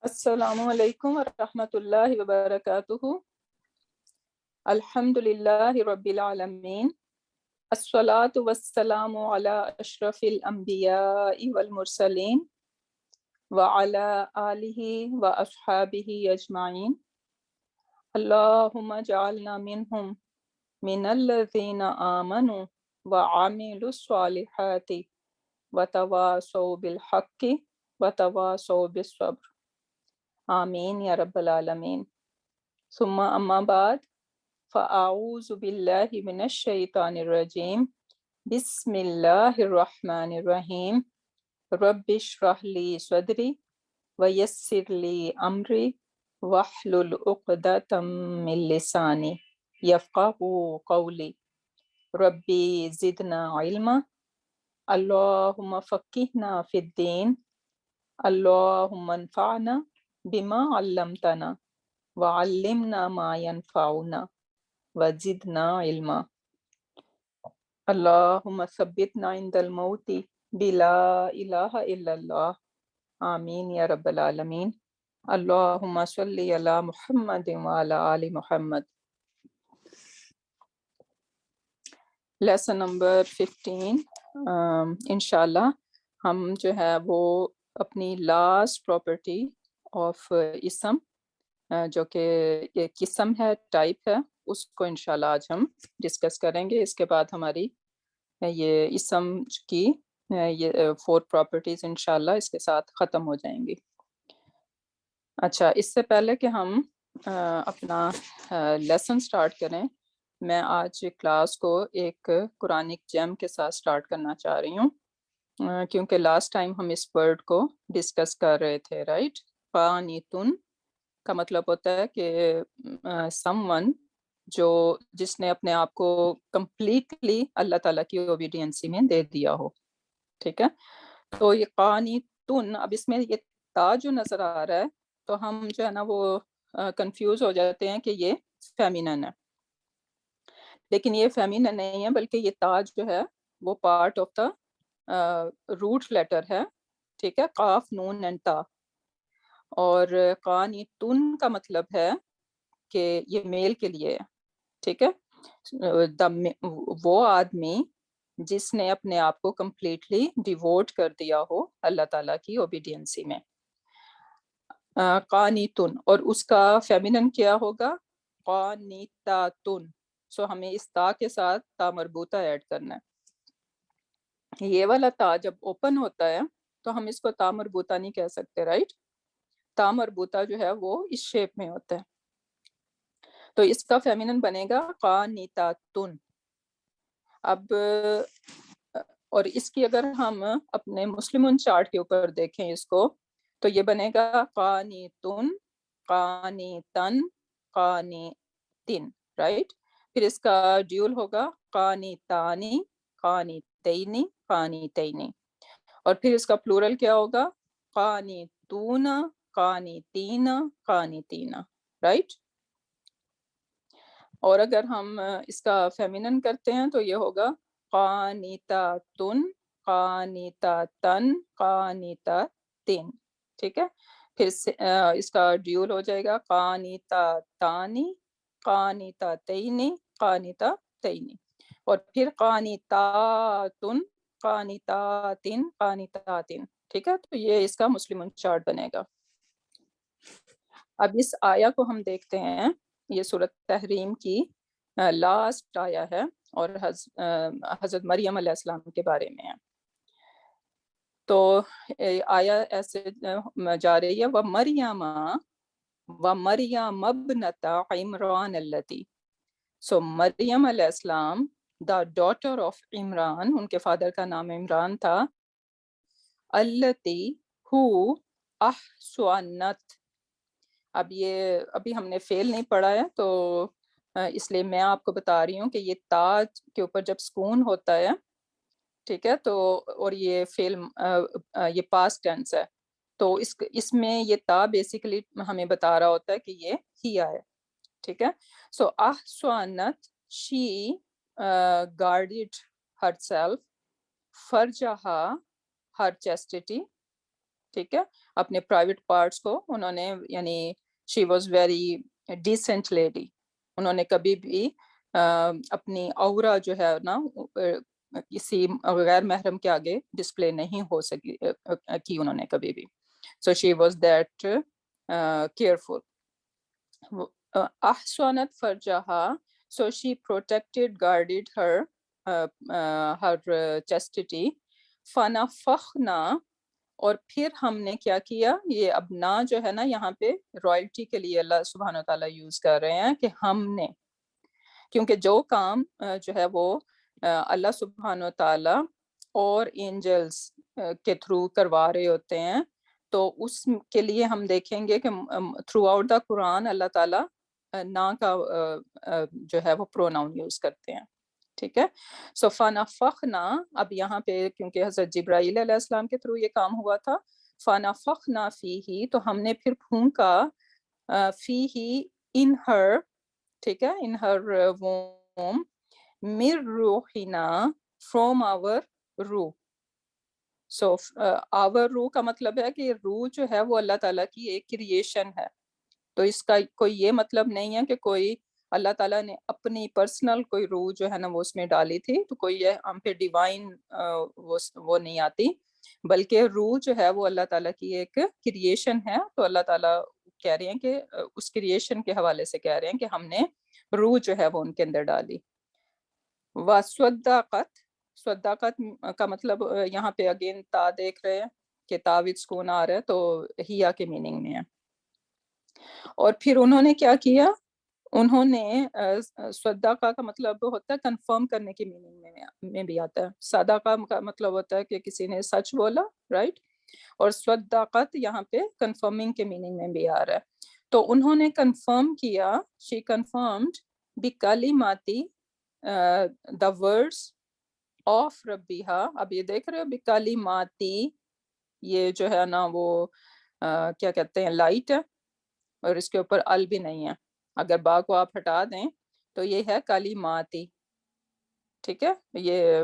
السلام علیکم ورحمۃ اللہ وبرکاتہ۔ الحمد للہ رب العالمین، الصلاۃ والسلام علی اشرف الانبیاء والمرسلین وعلی آلہ واصحابہ اجمعین۔ اللہم اجعلنا منہم من الذین آمنوا وعملوا الصالحات وتواصوا بالحق وتواصوا بالصبر، آمین یا رب العالمین۔ ثم اما بعد، فاعوذ باللہ من الشیطان الرجیم، بسم اللہ الرحمن الرحیم۔ رب اشرح لی صدری ویسر لی امری واحلل عقدۃ من لسانی یفقہوا قولی۔ ربی زدنا علما، اللہم فقہنا فی الدین، اللہم انفعنا بما علمتنا وعلمنا ما ينفعنا وزدنا علما۔ اللہم ثبتنا عند الموت بلا الہ الا اللہ، آمین یا رب العالمین۔ اللہم صلی علی محمد وعلی آل محمد۔ لیسن نمبر 15، انشاءاللہ ہم جو ہے وہ اپنی لاسٹ پراپرٹی آف اسم، جو کہ ایک قسم ہے، ٹائپ ہے، اس کو انشاءاللہ آج ہم ڈسکس کریں گے۔ اس کے بعد ہماری یہ اسم کی یہ 4 پراپرٹیز انشاءاللہ اس کے ساتھ ختم ہو جائیں گی۔ اچھا، اس سے پہلے کہ ہم اپنا لیسن سٹارٹ کریں، میں آج کلاس کو ایک قرآنک جیم کے ساتھ سٹارٹ کرنا چاہ رہی ہوں، کیونکہ لاسٹ ٹائم ہم اس ورڈ کو ڈسکس کر رہے تھے، رائٹ۔ قانتن کا مطلب ہوتا ہے کہ سم ون جس نے اپنے آپ کو کمپلیٹلی اللہ تعالیٰ کی اوبیڈینسی میں دے دیا ہو، ٹھیک ہے۔ تو یہ قانتن، اب اس میں یہ تا جو نظر آ رہا ہے تو ہم جو ہے نا وہ کنفیوز ہو جاتے ہیں کہ یہ فیمینن ہے، لیکن یہ فیمینن نہیں ہے، بلکہ یہ تا جو ہے وہ part of the root letter ہے، ٹھیک ہے، قاف نون اینڈ تا۔ اور قانتن کا مطلب ہے کہ یہ میل کے لیے ہے، ٹھیک ہے، وہ آدمی جس نے اپنے آپ کو کمپلیٹلی ڈیووٹ کر دیا ہو اللہ تعالیٰ کی اوبیڈینسی میں، قانتن۔ اور اس کا فیمینن کیا ہوگا؟ قانتاتن۔ سو ہمیں اس تا کے ساتھ تا مربوطہ ایڈ کرنا ہے۔ یہ والا تا جب اوپن ہوتا ہے تو ہم اس کو تا مربوطہ نہیں کہہ سکتے، رائٹ۔ تا مربوطہ جو ہے وہ اس شیپ میں ہوتا ہے، تو اس کا فیمینن بنے گا قانتاتن۔ اب اور اس کی اگر ہم اپنے مسلمن چارٹ کے اوپر دیکھیں اس کو، تو یہ بنے گا قانتن، قانتن، قانتن، رائٹ۔ پھر اس کا ڈیول ہوگا قانتانی، قانتینی، قانتینی۔ اور پھر اس کا پلورل کیا ہوگا؟ قانتون، قانتین، قانتین، رائٹ۔ اور اگر ہم اس کا فیمینن کرتے ہیں تو یہ ہوگا قانتاتن، قانتاتن، قانتاتن، ٹھیک ہے۔ پھر اس کا ڈیول ہو جائے گا قانتاتانی، قانتاتینی، قانتاتینی۔ اور پھر قانتاتن، قانتاتن، قانتاتن، ٹھیک ہے۔ تو یہ اس کا مسلمن چارٹ بنے گا۔ اب اس آیا کو ہم دیکھتے ہیں، یہ سورۃ تحریم کی لاسٹ آیا ہے اور حضرت مریم علیہ السلام کے بارے میں ہے۔ تو آیا ایسے جا رہی ہے، وَمَرْيَمَ ابْنَتَ عِمْرَانَ الَّتِي۔ سو مریم علیہ السلام، دا ڈاٹر آف عمران، ان کے فادر کا نام عمران تھا، الَّتِي ہو احصنت۔ اب یہ ابھی ہم نے فعل نہیں پڑھا ہے تو اس لیے میں آپ کو بتا رہی ہوں کہ یہ تا کے اوپر جب سکون ہوتا ہے، ٹھیک ہے، تو اور یہ فعل یہ پاسٹ ٹینس ہے، تو اس میں یہ تا بیسیکلی ہمیں بتا رہا ہوتا ہے کہ یہ ہیا ہے، ٹھیک ہے۔ سو احصنت، شی guarded herself، فرجہا، her chastity، ٹھیک ہے, اپنے پرائیویٹ پارٹس کو انہوں نے, یعنی she was very decent lady, انہوں نے کبھی بھی اپنی عورا جو ہے نا کسی غیر محرم کے آگے ڈسپلے نہیں ہو سکی کی انہوں نے کبھی بھی. So she was that careful. احسنت فرجہا, so she protected, guarded her chastity. فنفخنا, اور پھر ہم نے کیا کیا, یہ اب نا جو ہے نا یہاں پہ رائلٹی کے لیے اللہ سبحانہ و تعالیٰ یوز کر رہے ہیں کہ ہم نے, کیونکہ جو کام جو ہے وہ اللہ سبحانہ و تعالیٰ اور اینجلز کے تھرو کروا رہے ہوتے ہیں, تو اس کے لیے ہم دیکھیں گے کہ تھرو آؤٹ دا قرآن اللہ تعالیٰ نا کا جو ہے وہ پروناؤن یوز کرتے ہیں. ٹھیک ہے, سو فنفخنا, اب یہاں پہ کیونکہ حضرت جبرائیل علیہ السلام کے تھرو یہ کام ہوا تھا, فنفخنا فیہ, تو ہم نے پھر پھونکا فیہ ان ہر, ٹھیک ہے, ان ہر ووم, من روحنا, فرام آور روح. سو آور روح کا مطلب ہے کہ روح جو ہے وہ اللہ تعالیٰ کی ایک کریشن ہے, تو اس کا کوئی یہ مطلب نہیں ہے کہ کوئی اللہ تعالیٰ نے اپنی پرسنل کوئی روح جو ہے نا وہ اس میں ڈالی تھی, تو کوئی یہ ہم پہ ڈیوائن وہ نہیں آتی, بلکہ روح جو ہے وہ اللہ تعالیٰ کی ایک کریشن ہے. تو اللہ تعالیٰ کہہ رہے ہیں کہ اس کریشن کے حوالے سے کہہ رہے ہیں کہ ہم نے روح جو ہے وہ ان کے اندر ڈالی. وَصَدَّقَتْ, صداقت کا مطلب یہاں پہ اگین تا دیکھ رہے ہیں کہ تا وچ سکون آ رہا ہے, تو ہیا کے میننگ میں ہے. اور پھر انہوں نے کیا کیا, انہوں نے صدقہ کا مطلب ہوتا ہے کنفرم کرنے کی میننگ میں بھی آتا ہے. صدقہ کا مطلب ہوتا ہے کہ کسی نے سچ بولا, رائٹ, اور صدقت یہاں پہ کنفرمنگ کے میننگ میں بھی آ رہا ہے. تو انہوں نے کنفرم کیا, شی کنفرمڈ بکلماتی, the words of ربیہا. اب یہ دیکھ رہے ہو بکلماتی, یہ جو ہے نا وہ کیا کہتے ہیں, لائٹ ہے, اور اس کے اوپر ال بھی نہیں ہے. اگر با کو آپ ہٹا دیں تو یہ ہے کلماتی. ٹھیک ہے, یہ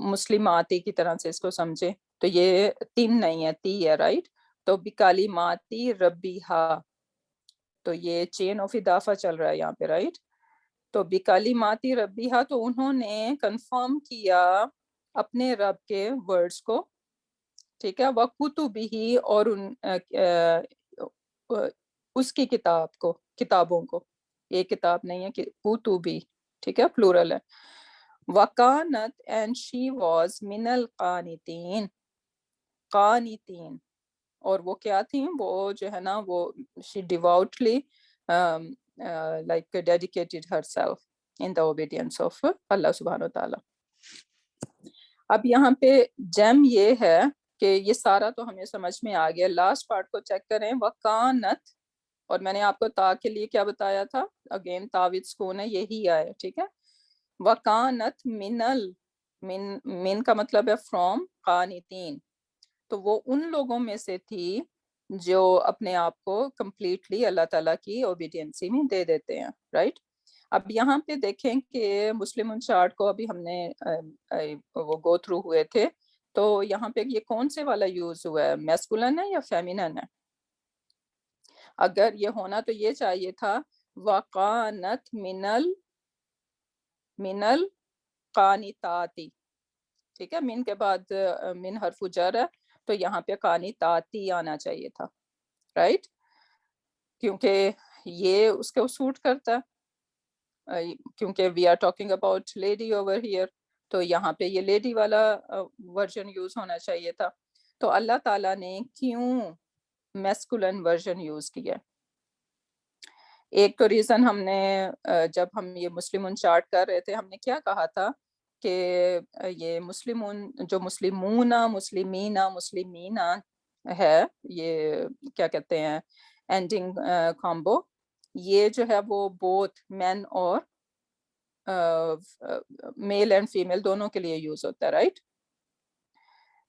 مسلماتی کی طرح سے اس کو سمجھے, تو یہ تین نہیں ہے, تی ہے, رائٹ. تو بکلماتی ربیہا, تو یہ چین آف اضافہ چل رہا ہے یہاں پہ, رائٹ. تو بکلماتی ربیہا, تو انہوں نے کنفرم کیا اپنے رب کے ورڈز کو, ٹھیک ہے, وَكُتُبِهِ, اور اس کی کتاب کو, کتابوں کو, ایک کتاب نہیں ہے کہ کتبی, ٹھیک ہے, پلورل ہے. وَكَانَتْ, and she was مِنَ الْقَانِتِينَ, قانتین, اور وہ کیا تھیں, وہ جو ہے نا وہ she devoutly like dedicated herself in the obedience of اللہ سبحانہ و تعالیٰ. اب یہاں پہ جم یہ ہے کہ یہ سارا تو ہمیں سمجھ میں آ گیا. لاسٹ پارٹ کو چیک کریں, وَقَانَتْ, اور میں نے آپ کو تا کے لیے کیا بتایا تھا, اگین تا وچ سکون ہے, یہی آئے, ٹھیک ہے. وَقَانَتْ من کا مطلب ہے فرام, قانتین, تو وہ ان لوگوں میں سے تھی جو اپنے آپ کو کمپلیٹلی اللہ تعالیٰ کی اوبیڈینسی میں دے دیتے ہیں, رائٹ. اب یہاں پہ دیکھیں کہ مسلم انچارٹ کو ابھی ہم نے وہ گو تھرو ہوئے تھے, تو یہاں پہ یہ کون سے والا یوز ہوا ہے, میسکولن ہے یا فیمینن ہے. اگر یہ ہونا تو یہ چاہیے تھا وَقَانَتْ من القانتاتی, ٹھیک ہے, من کے بعد من حرف جر ہے, تو یہاں پہ قانتاتی آنا چاہیے تھا, رائٹ, کیونکہ یہ اس کو سوٹ کرتا ہے, کیونکہ we are talking about lady over here, تو یہاں پہ یہ لیڈی والا ورژن یوز ہونا چاہیے تھا. تو اللہ تعالیٰ نے کیوں میسکولن ورژن یوز کیا؟ ایک تو ریزن ہم نے جب ہم یہ مسلم انچارٹ کر رہے تھے, ہم نے کیا کہا تھا کہ یہ مسلمون جو مسلمونہ مسلمینہ مسلمینہ ہے, یہ کیا کہتے ہیں اینڈنگ کامبو, یہ جو ہے وہ بوتھ مین اور میل اینڈ فیمیل دونوں کے لیے یوز ہوتا ہے, رائٹ.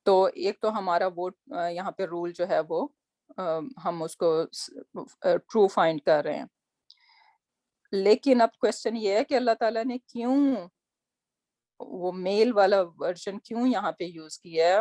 تو ایک تو ہمارا وہ یہاں پہ رول جو ہے وہ ہم اس کو ٹرو فائنڈ کر رہے ہیں. لیکن اب کوشچن یہ ہے کہ اللہ تعالیٰ نے کیوں وہ میل والا ورژن کیوں یہاں پہ یوز کیا ہے,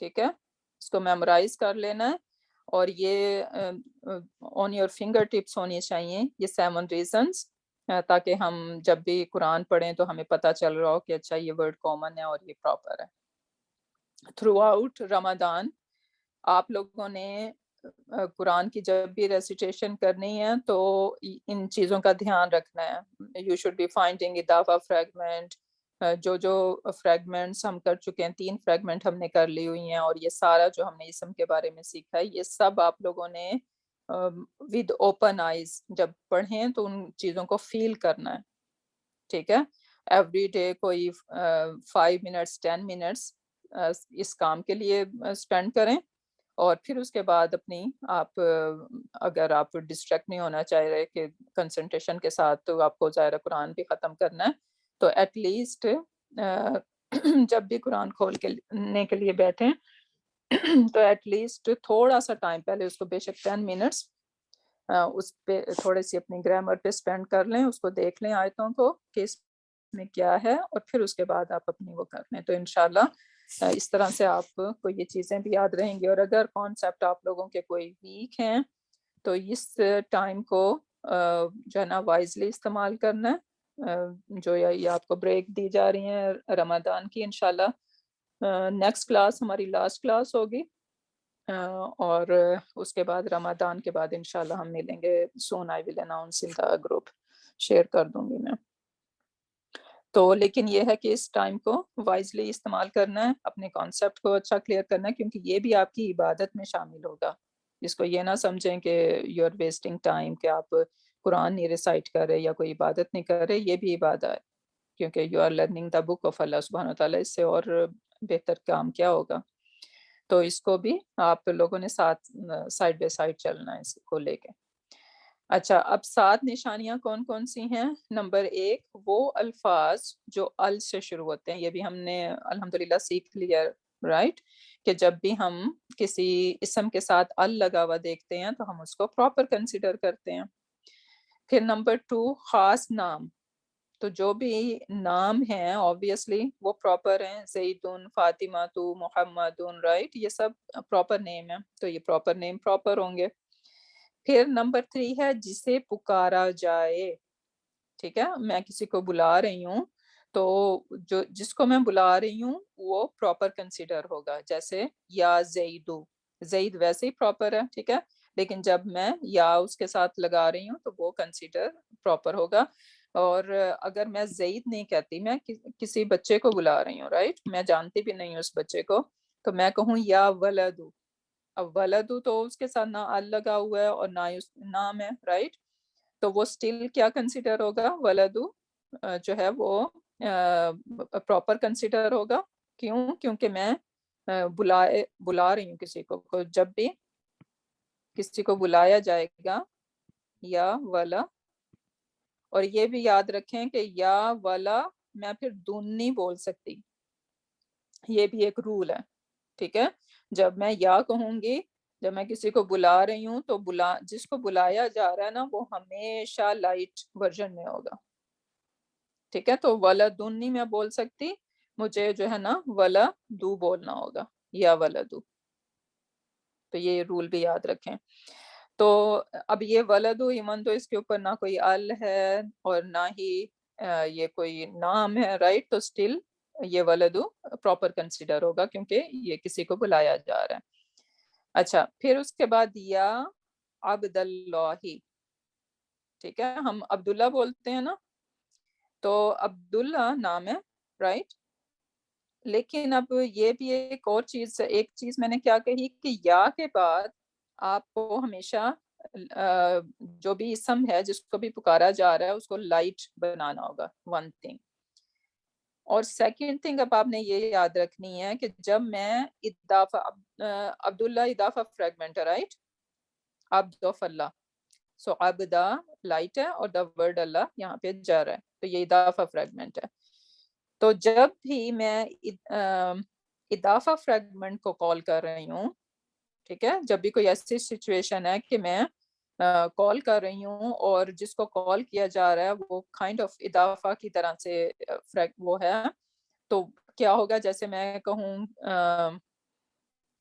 ٹھیک ہے, اس کو میمورائز کر لینا ہے, اور یہ آن یور فنگر ٹپس ہونی چاہیے یہ 7 ریزنس, تاکہ ہم جب بھی قرآن پڑھیں تو ہمیں پتہ چل رہا ہو کہ اچھا یہ ورڈ کامن ہے اور یہ پراپر ہے. تھرو آؤٹ رمضان آپ لوگوں نے قرآن کی جب بھی ریسیٹیشن کرنی ہے تو ان چیزوں کا دھیان رکھنا ہے. یو شوڈ بی فائنڈنگ اضافہ فریگمنٹ, جو فریگمنٹس ہم کر چکے ہیں, 3 فریگمنٹ ہم نے کر لی ہوئی ہیں, اور یہ سارا جو ہم نے اسم کے بارے میں سیکھا ہے یہ سب آپ لوگوں نے ود اوپن آئیز جب پڑھیں تو ان چیزوں کو فیل کرنا ہے. ٹھیک ہے, ایوری ڈے کوئی 5 منٹس 10 منٹس اس کام کے لیے اسپینڈ کریں, اور پھر اس کے بعد اپنی آپ اگر آپ ڈسٹریکٹ نہیں ہونا چاہ رہے کہ کنسنٹریشن کے ساتھ تو آپ کو ظاہر قرآن بھی ختم کرنا ہے, تو ایٹ لیسٹ جب بھی قرآن کھولنے کے لیے بیٹھیں تو ایٹ لیسٹ تھوڑا سا ٹائم پہلے اس کو بے شک 10 منٹس اس پہ تھوڑے سی اپنی گرامر پہ اسپینڈ کر لیں, اس کو دیکھ لیں آیتوں کو کہ اس میں کیا ہے, اور پھر اس کے بعد آپ اپنی وہ کر لیں. تو انشاءاللہ اس طرح سے آپ کو یہ چیزیں بھی یاد رہیں گی. اور اگر کانسیپٹ آپ لوگوں کے کوئی ویک ہیں تو اس ٹائم کو جو ہے نا وائزلی استعمال کرنا ہے. جو یہ آپ کو بریک دی جا رہی ہیں رمضان کی, انشاءاللہ نیکسٹ کلاس ہماری لاسٹ کلاس ہوگی, اور اس کے بعد رمضان کے بعد انشاءاللہ ہم ملیں گے. Soon I will announce in the group, share کر دوں گی میں. تو لیکن یہ ہے کہ اس ٹائم کو وائزلی استعمال کرنا ہے, اپنے کانسیپٹ کو اچھا کلیئر کرنا ہے, کیونکہ یہ بھی آپ کی عبادت میں شامل ہوگا. جس کو یہ نہ سمجھیں کہ یو آر ویسٹنگ ٹائم, کہ آپ قرآن نہیں ریسائٹ کر رہے یا کوئی عبادت نہیں کر رہے, یہ بھی عبادت ہے, کیونکہ you are learning the book of Allah سبحانہ وتعالیٰ. اس سے اور بہتر کام کیا ہوگا. تو اس کو بھی آپ لوگوں نے ساتھ سائڈ بائی سائڈ چلنا ہے اس کو لے کے. اچھا, اب 7 نشانیاں کون کون سی ہیں. نمبر 1 وہ الفاظ جو ال سے شروع ہوتے ہیں, یہ بھی ہم نے الحمدللہ سیکھ لیا, رائٹ, کہ جب بھی ہم کسی اسم کے ساتھ ال لگا ہوا دیکھتے ہیں تو ہم اس کو پراپر کنسیڈر کرتے ہیں. پھر نمبر 2 خاص نام, تو جو بھی نام ہیں obviously وہ پراپر ہیں, زیدن, فاطمہ تو, محمدن, رائٹ, یہ سب پراپر نیم ہیں, تو یہ پراپر نیم پراپر ہوں گے. پھر نمبر 3 ہے جسے پکارا جائے. ٹھیک ہے, میں کسی کو بلا رہی ہوں تو جس کو میں بلا رہی ہوں وہ پراپر کنسیڈر ہوگا, جیسے یا زیدو, زید ویسے ہی پراپر ہے, ٹھیک ہے, لیکن جب میں یا اس کے ساتھ لگا رہی ہوں تو وہ کنسیڈر پراپر ہوگا. اور اگر میں زید نہیں کہتی, میں کسی بچے کو بلا رہی ہوں, رائٹ, میں جانتی بھی نہیں ہوں اس بچے کو, تو میں کہوں یا ولدو. اب ولدو تو اس کے ساتھ نہ ال لگا ہوا ہے اور نہ ہی نام ہے, رائٹ, تو وہ اسٹل کیا کنسیڈر ہوگا, ولدو جو ہے وہ پراپر کنسیڈر ہوگا. کیوں؟ کیونکہ میں بلا رہی ہوں کسی کو. جب بھی کسی کو بلایا جائے گا یا ولا, اور یہ بھی یاد رکھیں کہ یا ولا میں پھر دون نہیں بول سکتی, یہ بھی ایک رول ہے, ٹھیک ہے. جب میں یا کہوں گی, جب میں کسی کو بلا رہی ہوں تو جس کو بلایا جا رہا ہے نا وہ ہمیشہ لائٹ ورژن میں ہوگا, ٹھیک ہے. تو ولا دون نہیں میں بول سکتی, مجھے جو ہے نا ولا دو بولنا ہوگا, یا ولا دو. تو یہ رول بھی یاد رکھیں. تو اب یہ ولدو, ایمن تو اس کے اوپر نہ کوئی ال ہے اور نہ ہی یہ کوئی نام ہے, رائٹ, تو سٹل یہ ولدو پراپر کنسیڈر ہوگا کیونکہ یہ کسی کو بلایا جا رہا ہے. اچھا, پھر اس کے بعد یا عبد اللہ, ٹھیک ہے, ہم عبداللہ بولتے ہیں نا, تو عبداللہ نام ہے, رائٹ, لیکن اب یہ بھی ایک اور چیز, ایک چیز میں نے کیا کہی کہ یا کے بعد آپ کو ہمیشہ جو بھی اسم ہے جس کو بھی پکارا جا رہا ہے اس کو لائٹ بنانا ہوگا, ون تھنگ. اور سیکنڈ تھنگ اب آپ نے یہ یاد رکھنی ہے کہ جب میں اضافہ, عبداللہ اضافہ فریگمنٹ ہے, right, Abdul of Allah, so Abduh light ہے اور دا ورڈ اللہ یہاں پہ جا رہا ہے, تو یہ اضافہ فریگمنٹ ہے. تو جب بھی میں اضافہ فریگمنٹ کو کال کر رہی ہوں, ٹھیک ہے, جب بھی کوئی ایسی سچویشن ہے کہ میں کال کر رہی ہوں اور جس کو کال کیا جا رہا ہے وہ کائنڈ آف اضافہ کی طرح سے وہ ہے, تو کیا ہوگا, جیسے میں کہوں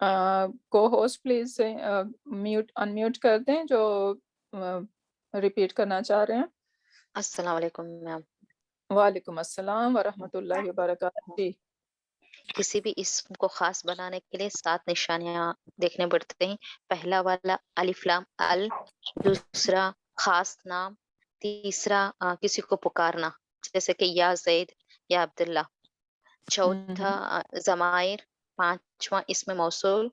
کو ہوسٹ پلیز میوٹ انمیوٹ کر دیں جو ریپیٹ کرنا چاہ رہے ہیں. السلام علیکم میم. وعلیکم السلام ورحمۃ اللہ وبرکاتہ. جی کسی بھی اسم کو خاص بنانے کے لیے 7 نشانیاں دیکھنے پڑتے ہیں. پہلا والا الف لام ال، دوسرا خاص نام، تیسرا کسی کو پکارنا جیسے کہ یا زید یا عبداللہ، چوتھا ضمائر، پانچواں اسم موصول،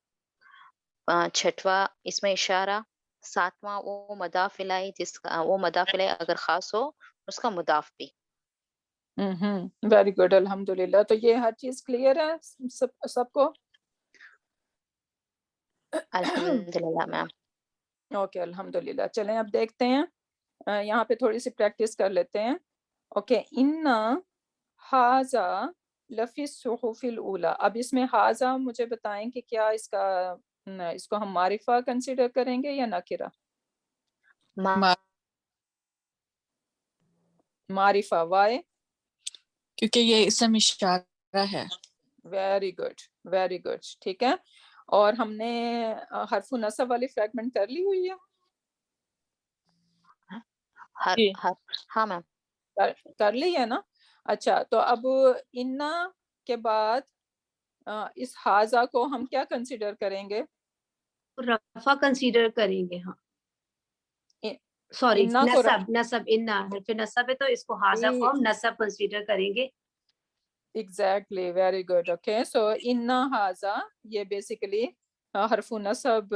چھٹواں اسم اشارہ، ساتواں وہ مضاف الیہ جس کا وہ مضاف الیہ اگر خاص ہو اس کا مضاف بھی. ویری گڈ الحمد للہ. تو یہ ہر چیز کلیئر ہے سب کو؟ الحمدللہ میم. اوکے الحمد للہ. چلیں اب دیکھتے ہیں یہاں پہ تھوڑی سی پریکٹس کر لیتے ہیں. اوکے ان ھذا لفی الصحف الاولی. اب اس میں ھذا مجھے بتائیں کہ کیا اس کو ہم معرفہ کنسیڈر کریں گے یا نکرہ؟ معرفہ. وائے؟ کیونکہ یہ اسم اشارہ ہے. Very good very good. ٹھیک ہے. اور ہم نے حرف نصب والی فریگمنٹ کر لی ہوئی ہے. ہاں میم کر لی ہے نا. اچھا تو اب انا کے بعد اس ھذا کو ہم کیا کنسیڈر کریں گے؟ رفع کنسیڈر کریں گے. ہاں سوری نصب انا حرف نصب ہے تو اس کو ھذا کو ہم نصب کنسیڈر کریں گے. Exactly very good. Okay so انا ھذا یہ بیسیکلی حرف نصب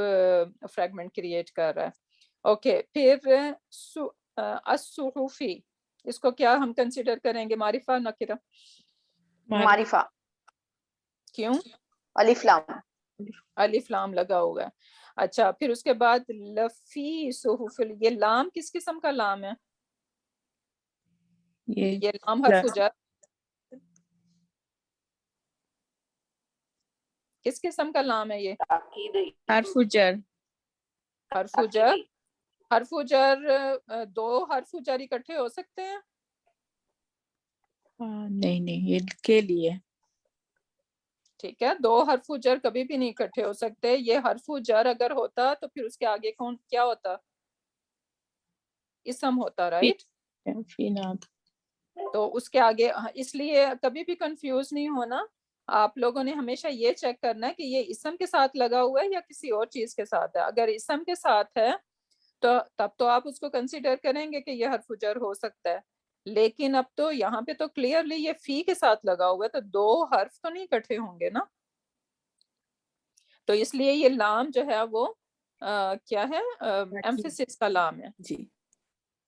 فریگمنٹ کریٹ کر رہا ہے. اوکے پھر الصحفی اس کو کیا ہم کنسیڈر کریں گے؟ معرفہ نکرہ؟ معرفہ. کیوں؟ الف لام. الف لام لگا ہوا ہے. اچھا پھر اس کے بعد لفی صحف، یہ لام کس قسم کا لام ہے؟ یہ لام حرف جر کس قسم کا لام ہے؟ یہ حرف جر. حرف جر. حرف جر دو حرف جر اکٹھے ہو سکتے ہیں؟ نہیں یہ کے لیے. ٹھیک ہے. دو حرف جر کبھی بھی نہیں اکٹھے ہو سکتے. یہ حرف جر اگر ہوتا تو پھر اس کے آگے کون کیا ہوتا؟ اسم ہوتا. رائٹ. تو اس کے آگے اس لیے کبھی بھی کنفیوز نہیں ہونا. آپ لوگوں نے ہمیشہ یہ چیک کرنا ہے کہ یہ اسم کے ساتھ لگا ہوا ہے یا کسی اور چیز کے ساتھ ہے. اگر اسم کے ساتھ ہے تو تب تو آپ اس کو کنسیڈر کریں گے کہ یہ حرف جر ہو سکتا ہے. لیکن اب تو یہاں پہ تو کلیئرلی یہ فی کے ساتھ لگا ہوا ہے تو دو حرف تو نہیں اکٹھے ہوں گے نا. تو اس لیے یہ لام جو ہے وہ کیا ہے؟ ایمفیسس کا لام ہے. جی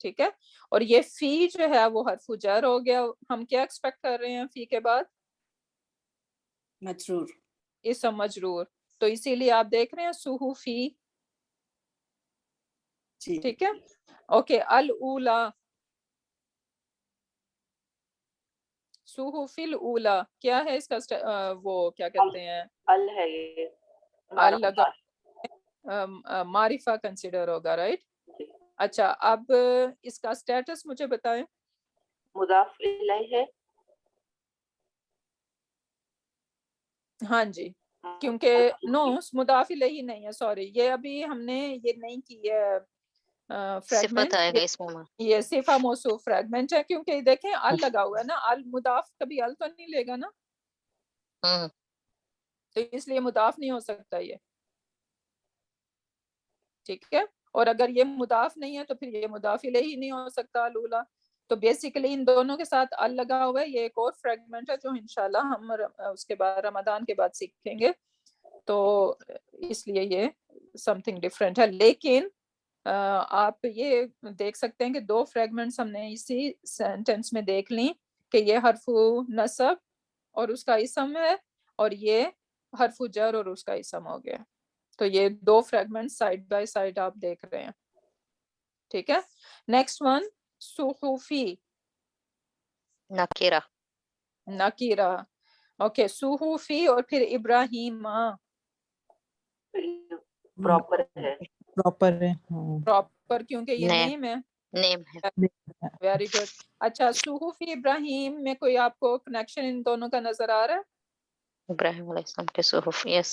ٹھیک ہے. اور یہ فی جو ہے وہ حرف جر ہو گیا. ہم کیا ایکسپیکٹ کر رہے ہیں فی کے بعد؟ مجرور. اسم مجرور. تو اسی لیے آپ دیکھ رہے ہیں صحفی. ٹھیک ہے. اوکے الاولا صحف الاولا کیا ہے اس کا وہ کیا کہتے ہیں؟ ال ہے یہ ال لگا معرفہ کنسیڈر ہوگا. رائٹ. اچھا اب اس کا سٹیٹس مجھے بتائیں. مضاف الیہ ہے. ہاں جی کیونکہ نو مضاف الیہ نہیں ہے. سوری یہ ابھی ہم نے یہ نہیں کی ہے صفت آئے فریگمنٹ. گا اس میں. یہ صفہ موصوف فریگمنٹ ہے کیونکہ دیکھیں ال لگا ہوا ہے نا. ال مضاف کبھی ال تو نہیں لے گا نا. تو اس لیے مضاف نہیں ہو سکتا یہ. ٹھیک ہے. اور اگر یہ مضاف نہیں ہے تو پھر یہ مضاف الیہ نہیں ہو سکتا الاولا. تو بیسیکلی ان دونوں کے ساتھ ال لگا ہوا ہے. یہ ایک اور فریگمنٹ ہے جو انشاءاللہ ہم اس کے بعد رمضان کے بعد سیکھیں گے. تو اس لیے یہ سم تھنگ ڈفرینٹ ہے. لیکن آپ یہ دیکھ سکتے ہیں کہ دو فریگمنٹس ہم نے اسی سینٹنس میں دیکھ لیں کہ یہ حرف نصب اور اس کا اسم ہے اور یہ حرف جر اور اس کا اسم ہو گیا. تو یہ دو فریگمنٹ سائڈ بائی سائڈ آپ دیکھ رہے ہیں. ٹھیک ہے. نیکسٹ ون صحفی نکیرہ. نکیرہ. اوکے صحفی اور پھر ابراہیم پراپر ہے. پراپر ہے. پراپر کیونکہ یہ نیم ہے. نیم ہے. Very good. اچھا صحفی ابراہیم میں کوئی آپ کو کنیکشن ان دونوں کا نظر آ رہا ہے؟ ابراہیم علیہ السلام کے صحف. یس.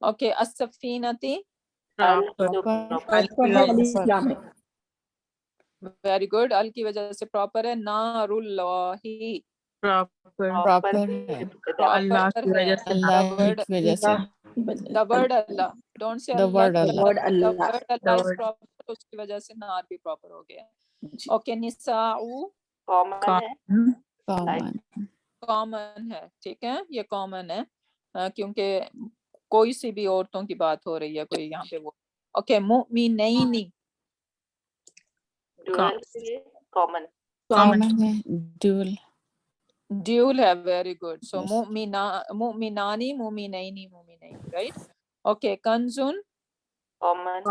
اوکے السفینتی ویری گڈ. ال کی وجہ سے پراپر ہے. نار اللہ پراپر ہے. اللہ کی وجہ سے the word Allah, don't say The Allah, word the Allah. word Allah. Allah is word. proper, تو اس کی وجہ سے نار بھی پراپر ہو گیا. جی. اوکے نساء کامن ہے common کامن ہے. ٹھیک ہے یہ کامن ہے کیونکہ کوئی سی بھی عورتوں کی بات ہو رہی ہے کوئی یہاں پہ وہ. اوکے مؤمنین کامن common ہے dual ڈیول ہے. Very good. سو مؤمنانی مومنینی مومنین رائٹ. اوکے کنزن کامن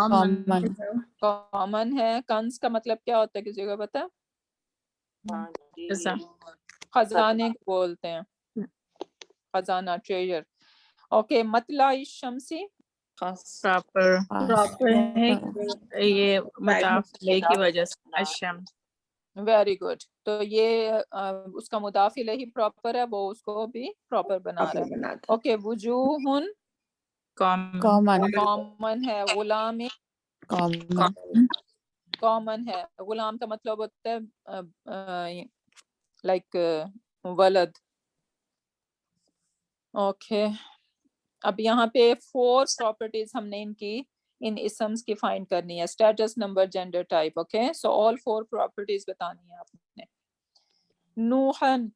کامن ہے. کنز کا مطلب کیا ہوتا ہے کسی کو پتا؟ خزانے کو بولتے ہیں خزانہ ٹریجر. اوکے مطلع الشمسی proper ہے یہ مضاف الیہ کی وجہ سے الشمس. Very good. تو یہ اس کا مضاف الیہ پراپر ہے وہ اس کو بھی پراپر بنا رہا ہے. اوکے وجوہ common کامن ہے. غلام common کامن ہے. غلام کا مطلب ہوتا ہے لائک ولد. اوکے اب یہاں پہ 4 پراپرٹیز ہم نے ان اسمز کی فائنڈ کرنی ہے. Status number gender type. Okay so all 4 properties بتانی ہے آپ نے. نوحن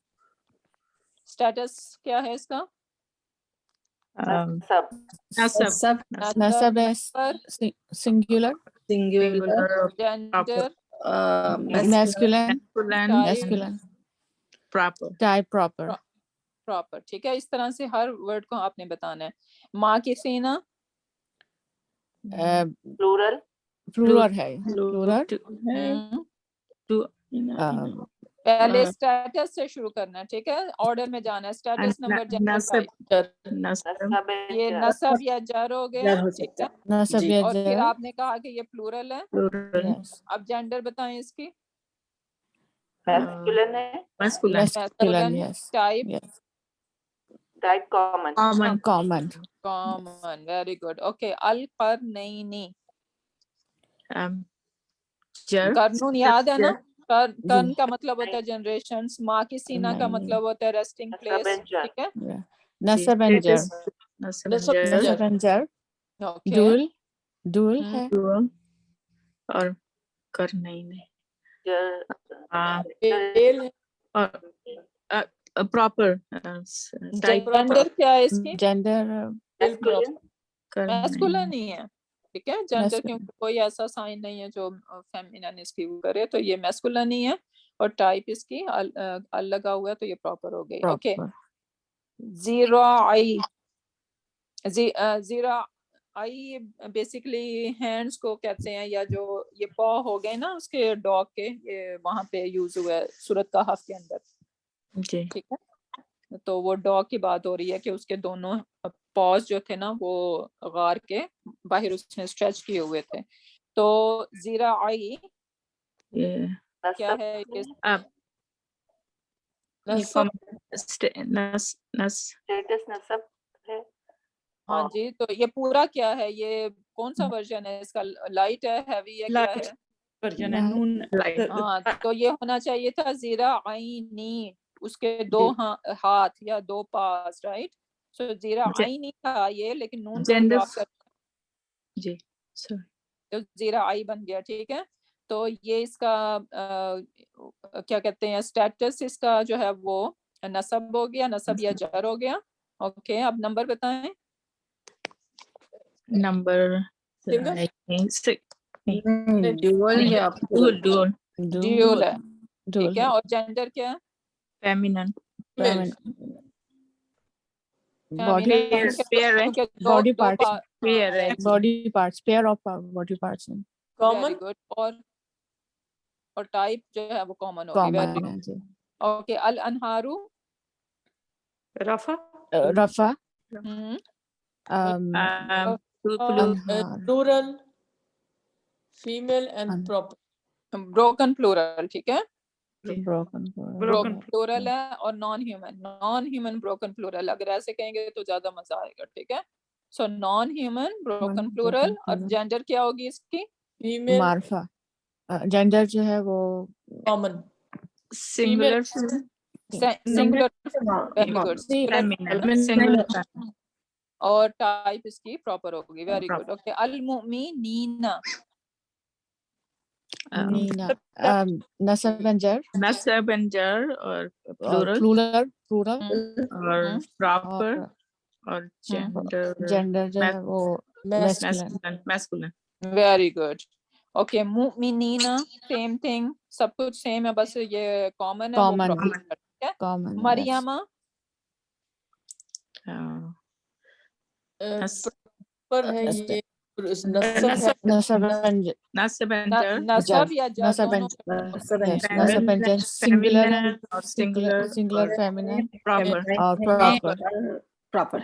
اسٹیٹس کیا ہے اس کا؟ نسب ہے singular gender masculine type proper proper. ٹھیک ہے اس طرح سے ہر ورڈ کو آپ نے بتانا ہے. ماں کی سینا plural ہے plural پہلے اسٹیٹس سے شروع کرنا ہے. ٹھیک ہے آرڈر میں جانا ہے. اسٹیٹس نمبر جینڈر ٹائپ یہ نسب یا جر ہو گیا. ٹھیک ہے نسب یا اور پھر جر آپ نے کہا کہ یہ پلورل ہے. yes اب جینڈر بتائیں اس کی. میسکولن ہے masculine yes type yes type common common common. Very good. Okay القرنینی قرنون یاد ہے نا. قرن کا مطلب ہوتا ہے جنریشنز. ماں کی سینا کا مطلب ہوتا ہے ریسٹنگ پلیس. ٹھیک ہے نسب and jar نسب and jar اوکے dual ہے اور کرنین پراپر جینڈر کیا ہے اس کی؟ gender میسکولن ہی ہے. ٹھیک ہے جینڈر کیونکہ کوئی ایسا سائن نہیں ہے جو فیمینن اس کی کرے تو یہ میسکولن ہی ہے. اور ٹائپ اس کی ال لگا ہوا ہے تو یہ پراپر ہو گئی. اوکے زیراعی زیراعی بیسیکلی ہینڈز کو کہتے ہیں یا جو یہ پا ہو گئے نا اس کے ڈاگ کے یہ وہاں پہ یوز ہوا ہے سورۃ کہف کے اندر. جی ٹھیک ہے تو وہ ڈاگ کی بات ہو رہی ہے کہ اس کے دونوں پاز جو تھے نا وہ غار کے باہر اس نے اسٹریچ کیے ہوئے تھے. تو زیراعی کیا ہے؟ ہاں جی تو یہ پورا کیا ہے؟ یہ کون سا ورژن ہے اس کا؟ لائٹ ہے ہیوی ہے کیا ہے؟ ہاں تو یہ ہونا چاہیے تھا زیراعینی اس کے 2 ہاتھ یا 2 پاس. رائٹ سو زیراعینی تھا یہ لیکن نون کو ڈراپ کر جی تو زیراعی بن گیا. ٹھیک ہے تو یہ اس کا کیا کہتے ہیں اسٹیٹس اس کا جو ہے وہ نسب ہو گیا. نسب یا جر ہو گیا. اوکے اب نمبر بتائیں. نمبر ڈیول ہے. ٹھیک ہے اور جینڈر کیا ہے؟ Feminine body parts pair of body parts very good. اور ٹائپ جو ہے وہ کامن ہوگی. Very good. اوکے الانہارو رفع plural female and proper broken plural. ٹھیک ہے broken بروکن پلورل ہے اور نان ہیومن بروکن پلورل. اگر ایسے کہیں گے تو زیادہ مزہ آئے گا. ٹھیک ہے So non-human, broken plural, اور gender کیا ہوگی اس کی؟ Female, معرفہ جینڈر جو ہے وہ common. singular Singular, very good. singular اور ٹائپ اس کی پراپر ہوگی. Very good. اوکے. المؤمنین. نینا نصب اینڈ جر nasab and jar اور plural پلورل اور proper اور gender جینڈر جو ہے وہ masculine. Very good. اوکے. مؤمنین سیم تھنگ, سب کچھ سیم ہے, بس یہ کامن ہے. Common. کامن مریمہ. پر ہے یہ نصب نصب اینڈ nasab and jar نصب یا جر نصب دونوں اینڈ نصب اینڈ جر سنگولر ہے اور singular سنگولر فیمینن proper اور پراپر.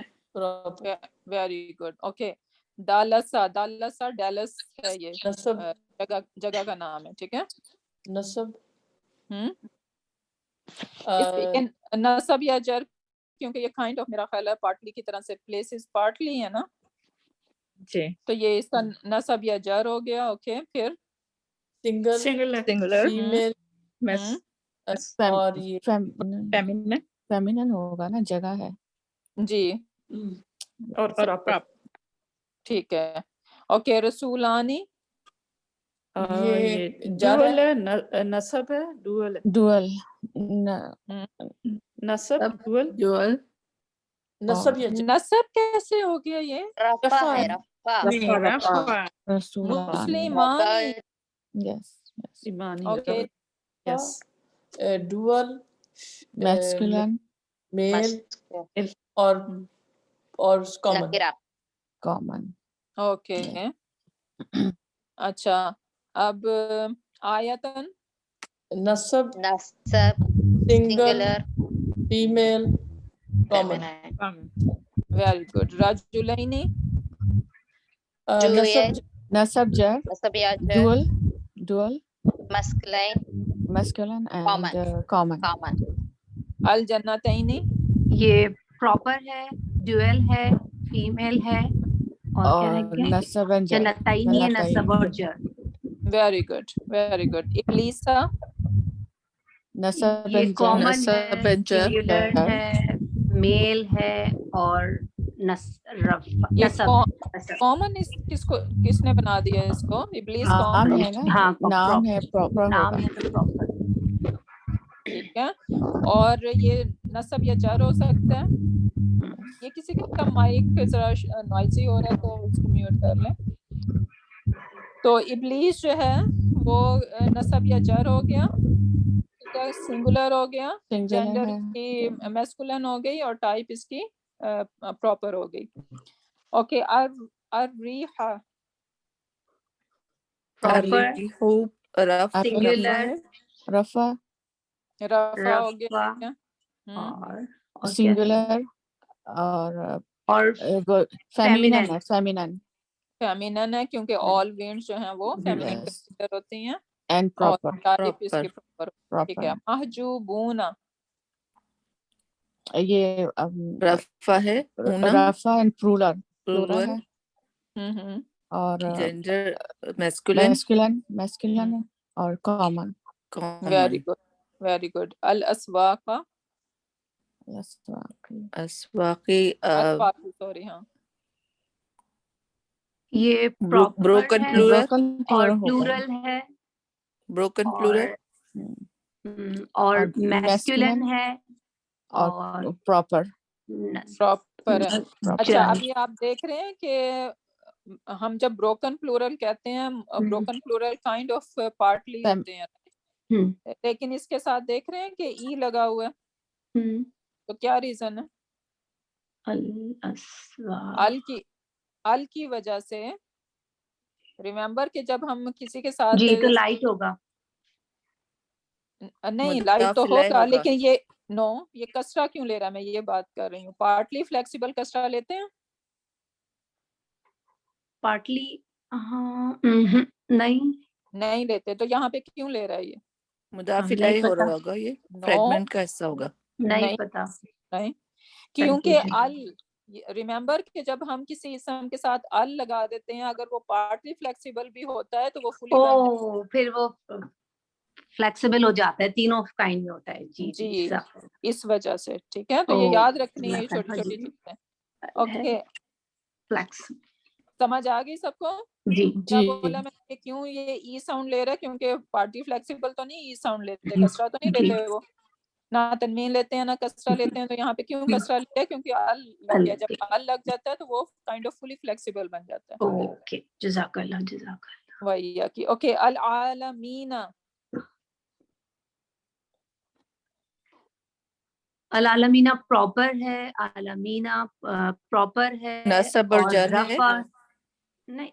Very good. اوکے. دالسا. دالسا ڈیلس ہے, یہ نصب جگہ کا نام ہے. ٹھیک ہے. نصب نصب یا جر, کیونکہ یہ کائنڈ آف میرا خیال ہے پارٹلی کی طرح سے پلیسز پارٹلی ہے نا, جی تو یہ اس کا نصب یا جر ہو گیا. اوکے. پھر singular female اور یہ feminine فیمینن ہوگا نا, جگہ ہے. جی اور proper ٹھیک ہے. اوکے. رسولانی. یہ جر ہے. نصب ہے ڈوئل نصب dual نصب یا جر نصب کیسے ہو گیا یہ؟ رفع ہے رفع. مسلمانی. Yes okay. ڈوئل میسکولن میل اور کامن. نکرہ. کامن. اوکے. اچھا. اب آیتن. نصب نصب single singular female common. feminine. Very good. رجلینی. نصب نصب جر نصب یا جر dual masculine masculine Common. and common. common. الجنتینی. یہ پراپر ہے, ڈوئل ہے, فیمیل ہے, اور کیا ہے اور کہ نصب and jar. جنتینی ہے, نصب اور جر. Very good. Very good. ابلیسا. نصب یہ and jar. کامن نصب ہے, and jar. سنگولر ہے, میل ہے, اور نصب. کامن کس نے بنا دیا اس کو؟ ابلیس نام کامن. ہے نا, ہاں, نام ہے پراپر نام ہوگا. ہے تو proper. ٹھیک ہے. اور یہ نصب یا جر ہو سکتا ہے. یہ کسی کا مائک ذرا نوائزی ہو رہا ہے تو اس کو میوٹ کر لیں. تو ابلیس جو ہے وہ نصب یا جر ہو گیا, سنگولر ہو گیا, جینڈر کی میسکولن ہو گئی, اور ٹائپ اس کی پراپر ہو گئی. اوکے. الریح. Proper, singular, رفع رفع ہو گیا. رفع, اور سنگولر اور فیمینن ہے. فیمینن ہے کیونکہ آل وینڈ جو ہیں وہ فیمینن کنسیڈر ہوتی ہیں, اینڈ اور پراپر. ٹائپ اس کی پراپر. ٹھیک ہے. محجوبون. یہ رفع ہے. رفع اینڈ پلورل ہے, اور جینڈر میسکولن میسکولن اور common. Very good. Very good. الاسواق. اسواقی سوری. ہاں. یہ broken ہے plural اور پلورل ہے, broken plural اور میسکولن ہے, اور پراپر. پراپر ہے. اچھا. ابھی آپ دیکھ رہے ہیں کہ ہم جب بروکن پلورل کہتے ہیں, broken plural kind of partly ہوتے ہیں, لیکن اس کے ساتھ دیکھ رہے ہیں کہ ای لگا ہوا ہے, تو کیا ریزن ہے؟ ال کی وجہ سے. ریممبر کہ جب ہم کسی کے ساتھ جی تو لائٹ ہوگا, نہیں لائٹ تو ہوگا, لیکن یہ یہ کسرہ کیوں لے رہا ہے, میں یہ بات کر رہی ہوں. پارٹلی فلیکسیبل کسرہ لیتے ہیں, پارٹلی نہیں لیتے, تو یہاں پہ کیوں لے رہا ہے یہ؟ مضاف الیہ ہو رہا ہوگا, یہ فریگمنٹ کا حصہ ہوگا. نہیں پتا, نہیں, کیونکہ ریممبر کہ جب ہم کسی اسم کے ساتھ ال لگا دیتے ہیں اگر وہ پارٹلی فلیکسیبل بھی ہوتا ہے تو وہ فلی بن جاتا او پھر وہ فلیکسیبل ہو جاتا ہے, تینوں کائنڈ میں ہوتا ہے. ہے جی اس وجہ سے. ٹھیک ہے, تو یہ یاد رکھنی ہے یہ چھوٹی چھوٹی چیزیں. اوکے فلیکس سمجھ آ گئی سب کو؟ جی کیا بولا میں کہ کیوں یہ ای ساؤنڈ لے رہا ہے, کیونکہ پارٹی فلیکسیبل تو نہیں ای ساؤنڈ لیتے, کسرہ تو نہیں لیتے وہ, نہ تنوین لیتے ہیں نہ کسرہ لیتے ہیں. تو یہاں پہ کیوں کسرہ لیا, کیونکہ ال لگ گیا. جب ال لگ جاتا ہے تو وہ کائنڈ آف فلی فلیکسیبل بن جاتا ہے. اوکے جزاک اللہ جزاک اللہ. وہی کی اوکے. العالمین العالمینہ پراپر ہے, عالمینہ پراپر ہے, نصب اور جر ہے. رفع نہیں,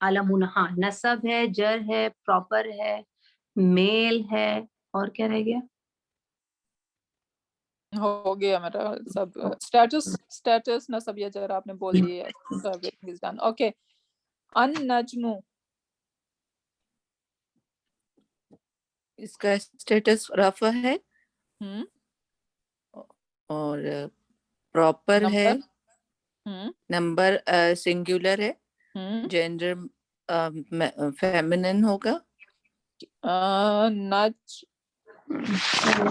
عالمون ہاں نصب ہے, جر ہے, پراپر ہے, میل ہے, اور کیا رہ گیا؟ ہو گیا میرا سب. اسٹیٹس نصب یا جر آپ نے بول دیے. اوکے. النجم اس کا اسٹیٹس رفع ہے اور پراپر ہے, نمبر سنگولر ہے, جینڈر فیمینن ہوگا.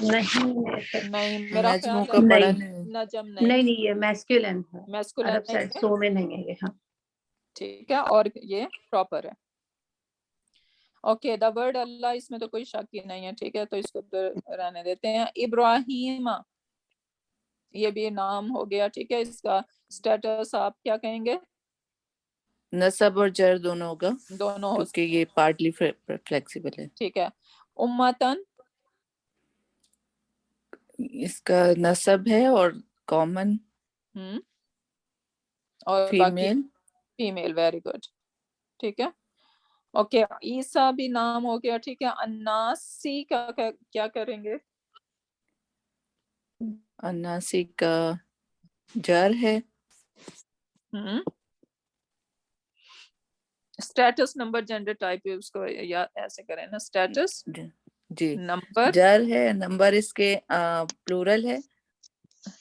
نہیں میرا نجموں خیال کا ہے پڑھا نجم نہیں یہ میسکولن ہے, میسکولن عرب سائڈ سو میں نہیں ہے یہ. ہاں ٹھیک ہے, اور یہ پراپر ہے. اوکے. دا ورڈ اللہ, اس میں تو کوئی شک ہی نہیں ہے. ٹھیک ہے, تو اس کو رہنے دیتے ہیں. ابراہیم یہ بھی نام ہو گیا. ٹھیک ہے, اس کا اسٹیٹس آپ کیا کہیں گے؟ نصب اور جر دونوں ہوگا دونوں ہو کیونکہ یہ پارٹلی فلیکسیبل ہے. ٹھیک ہے. امتن اس کا نصب ہے اور کامن اور باقی فیمیل. فیمیل. Very good. ٹھیک ہے. اوکے. عیسیٰ بھی نام ہو گیا. ٹھیک ہے. الناسی کا کیا کریں گے؟ الناسی کا جر ہے. اسٹیٹس نمبر جنڈر ٹائپ اس کو یا ایسے کریں نا, اسٹیٹس جی نمبر جر ہے, نمبر اس کے پلورل ہے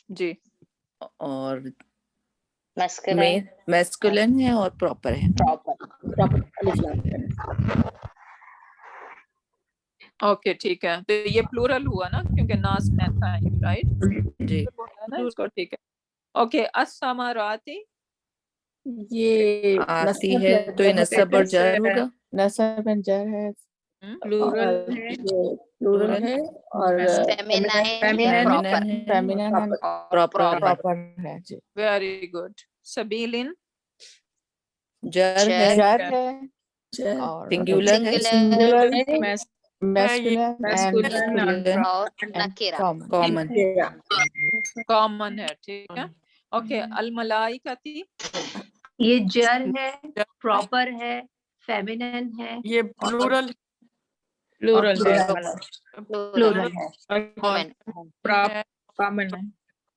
جی, اور میسکولین میسکولن ہے اور پراپر ہے. اوکے ٹھیک ہے. تو یہ پلورل ہوا نا کیونکہ ناس میں تھا, رائٹ جی نا اس کو. ٹھیک ہے. اوکے. السماراتی یہ آتی ہے تو یہ نصب اور جر ہوگا. نصب and jar ہے, پلورل ہے, plural ہے, اور feminine proper feminine and proper proper ہے. جی ویری گڈ. سبیلن جر ہے, جر ہے اور سنگولر ہے, singular mass masculine and masculine اور and نکیرہ common. کامن. کامن ہے. ٹھیک ہے. اوکے. الملائکتی یہ جر ہے, پراپر ہے, فیمینن ہے, یہ plural پلورل ہے, پلورل ہے. کامن ہے.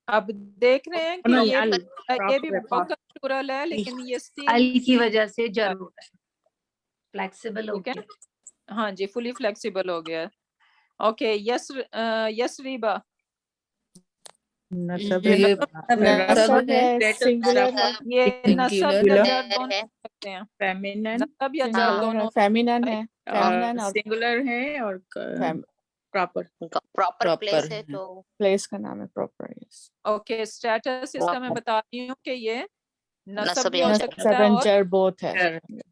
اب دیکھ رہے ہیں کہ نہیں, یہ بھی بروکن پلورل ہے لیکن یہ ال اسٹل کی وجہ سے جر ہوتا ہے, فلیکسیبل ہو ٹھیک ہے. گیا. ہاں جی, فلی فلیکسیبل ہو گیا. اوکے. یسریبا نصب یہ نصب ہے, singular ہے, یہ نصب یا Singular. جر دونوں ہو سکتے ہیں. فیمینن نصب یا جر singular دونوں ہے, feminine ہے, feminine اور سنگولر ہے اور پراپر. پراپر پلیس Proper ہے ہے. تو place کا نام ہے proper. Yes. اوکے. اسٹیٹس اس کا میں بتا رہی ہوں کہ یہ نصب نصب بھی یا ہو جر. سکتا نصب ہے and اور jar both ہے.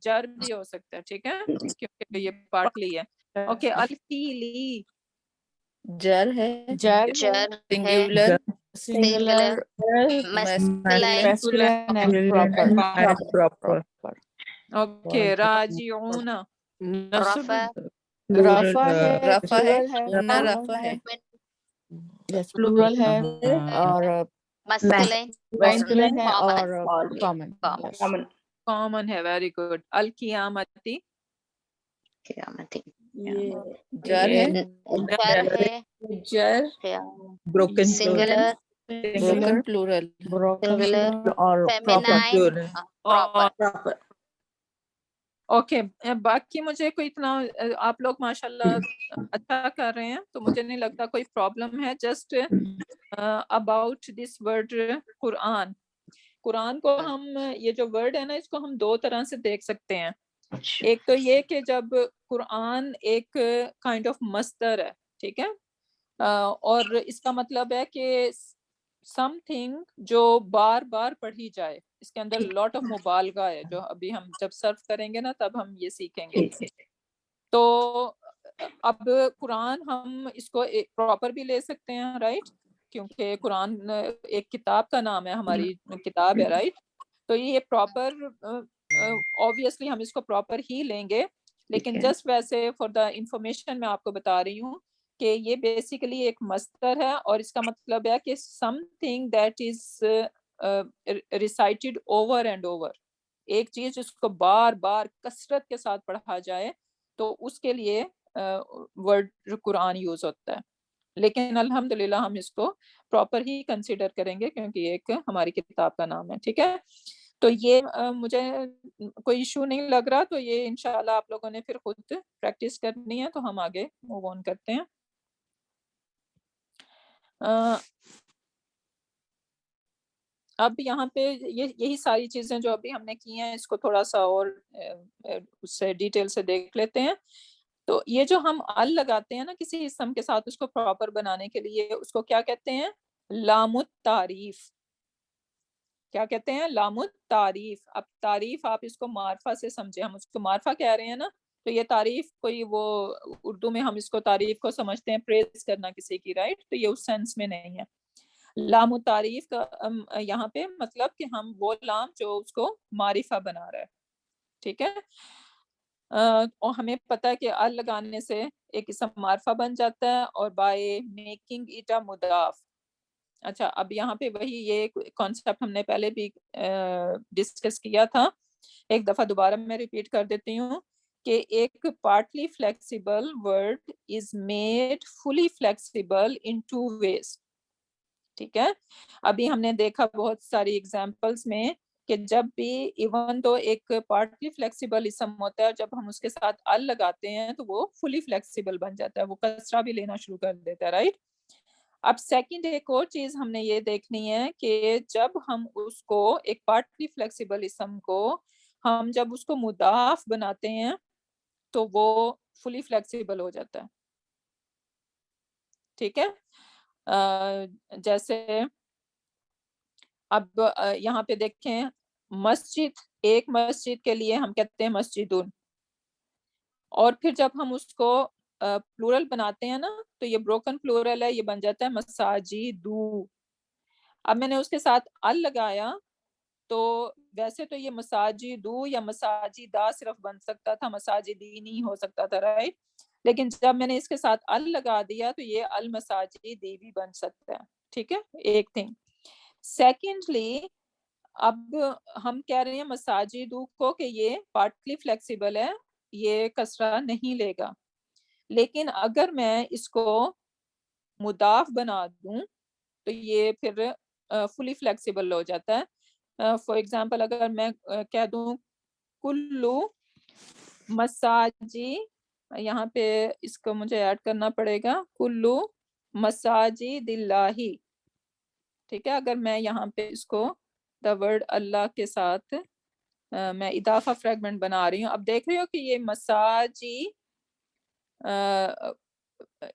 جر بھی ہو سکتا ہے. ٹھیک ہے, کیونکہ یہ پارٹلی ہے. اوکے. الفیلی جر ہے, جر جر ہے, singular, singular masculine masculine and proper. Okay. راجعون رفع رفع ہے, رفع ہے, plural ہے, نہ رفع ہے, yes plural ہے اور masculine masculine ہے common اور common. Yes. کامن ہے. Very good. القیامتی قیامتی جر ہے, جر ہے, broken singular broken plural, broken singular اور proper. feminine proper. اوکے. باقی مجھے کوئی اتنا آپ لوگ ماشاءاللہ اچھا کر رہے ہیں تو مجھے نہیں لگتا کوئی پرابلم ہے. جسٹ اباؤٹ دس ورڈ قرآن, قرآن کو ہم یہ جو ورڈ ہے نا اس کو ہم دو طرح سے دیکھ سکتے ہیں. ایک تو یہ کہ جب قرآن ایک کائنڈ آف مصدر ہے, ٹھیک ہے, اور اس کا مطلب ہے کہ سم تھنگ جو بار بار پڑھی جائے, اس کے اندر لاٹ آف مبالغہ ہے جو ابھی ہم جب سرف کریں گے نا تب ہم یہ سیکھیں گے. تو اب قرآن ہم اس کو پراپر بھی لے سکتے ہیں, رائٹ, کیونکہ قرآن ایک کتاب کا نام ہے, ہماری کتاب ہے, رائٹ. تو یہ پراپر obviously ہم اس کو پراپر ہی لیں گے, لیکن جسٹ ویسے فار دا انفارمیشن میں آپ کو بتا رہی ہوں کہ یہ بیسیکلی ایک مصدر ہے, اور اس کا مطلب ہے کہ some thing that is recited over and over, ایک چیز جس کو بار بار کثرت کے ساتھ پڑھا جائے تو اس کے لیے ورڈ قرآن یوز ہوتا ہے. لیکن الحمدللہ ہم اس کو پراپر ہی کنسیڈر کریں گے کیونکہ یہ ایک ہماری کتاب کا نام ہے, ٹھیک ہے. تو یہ مجھے کوئی ایشو نہیں لگ رہا, تو یہ انشاءاللہ آپ لوگوں نے پھر خود پریکٹس کرنی ہے, تو ہم آگے موو آن کرتے ہیں. اب یہاں پہ یہی ساری چیزیں جو ابھی ہم نے کی ہیں اس کو تھوڑا سا اور اس سے ڈیٹیل سے دیکھ لیتے ہیں. تو یہ جو ہم ال لگاتے ہیں نا کسی اسم کے ساتھ اس کو پراپر بنانے کے لیے, اس کو کیا کہتے ہیں؟ لام التعریف. کیا کہتے ہیں؟ لام التعریف. اب تعریف آپ اس کو معرفہ سے سمجھے, ہم اس کو معرفہ کہہ رہے ہیں نا, تو یہ تعریف کوئی وہ اردو میں ہم اس کو تعریف کو سمجھتے ہیں پریز کرنا کسی کی, رائٹ, تو یہ اس سینس میں نہیں ہے. لام التعریف کا یہاں پہ مطلب کہ ہم وہ لام جو اس کو معرفہ بنا رہا ہے, ٹھیک ہے. اور ہمیں پتہ ہے کہ ال لگانے سے ایک اسم معرفہ بن جاتا ہے, اور بائی میکنگ اٹ اے مضاف. اچھا, اب یہاں پہ وہی یہ کانسیپٹ ہم نے پہلے بھی ڈسکس کیا تھا, ایک دفعہ دوبارہ میں ریپیٹ کر دیتی ہوں کہ ایک partly flexible word is made fully flexible in 2 ways, ٹھیک ہے. ابھی ہم نے دیکھا بہت ساری ایگزامپلس میں کہ جب بھی ایون تو ایک پارٹلی فلیکسیبل اسم ہوتا ہے, جب ہم اس کے ساتھ ال لگاتے ہیں تو وہ فلی فلیکسیبل بن جاتا ہے, وہ کسرہ بھی لینا شروع کر دیتا ہے, رائٹ. اب سیکنڈ ایک اور چیز ہم نے یہ دیکھنی ہے کہ جب ہم اس کو ایک پارٹلی فلیکسیبل اسم کو ہم جب اس کو مضاف بناتے ہیں تو وہ فلی فلیکسیبل ہو جاتا ہے, ٹھیک ہے. جیسے اب یہاں پہ دیکھیں, مسجد, ایک مسجد کے لیے ہم کہتے ہیں مسجدون, اور پھر جب ہم اس کو پلورل بناتے ہیں نا تو یہ بروکن پلورل ہے, یہ بن جاتا ہے مساجدو. اب میں نے اس کے ساتھ ال لگایا تو ویسے تو یہ مساجدو یا مساجدہ صرف بن سکتا تھا, مساجدی نہیں ہو سکتا تھا, رائٹ. لیکن جب میں نے اس کے ساتھ ال لگا دیا تو یہ المساجدی بھی بن سکتا ہے, ٹھیک ہے, ایک تھنگ. سیکنڈلی اب ہم کہہ رہے ہیں مساجدو کو کہ یہ پارٹلی فلیکسیبل ہے, یہ کسرہ نہیں لے گا, لیکن اگر میں اس کو مضاف بنا دوں تو یہ پھر فلی فلیکسیبل ہو جاتا ہے. فار ایگزامپل اگر میں کہہ دوں کلو مساجی, یہاں پہ اس کو مجھے ایڈ کرنا پڑے گا, کلو مساجد اللہ, ٹھیک ہے. اگر میں یہاں پہ اس کو دا ورڈ اللہ کے ساتھ میں اضافہ فریگمنٹ بنا رہی ہوں, اب دیکھ رہے ہو کہ یہ مساجی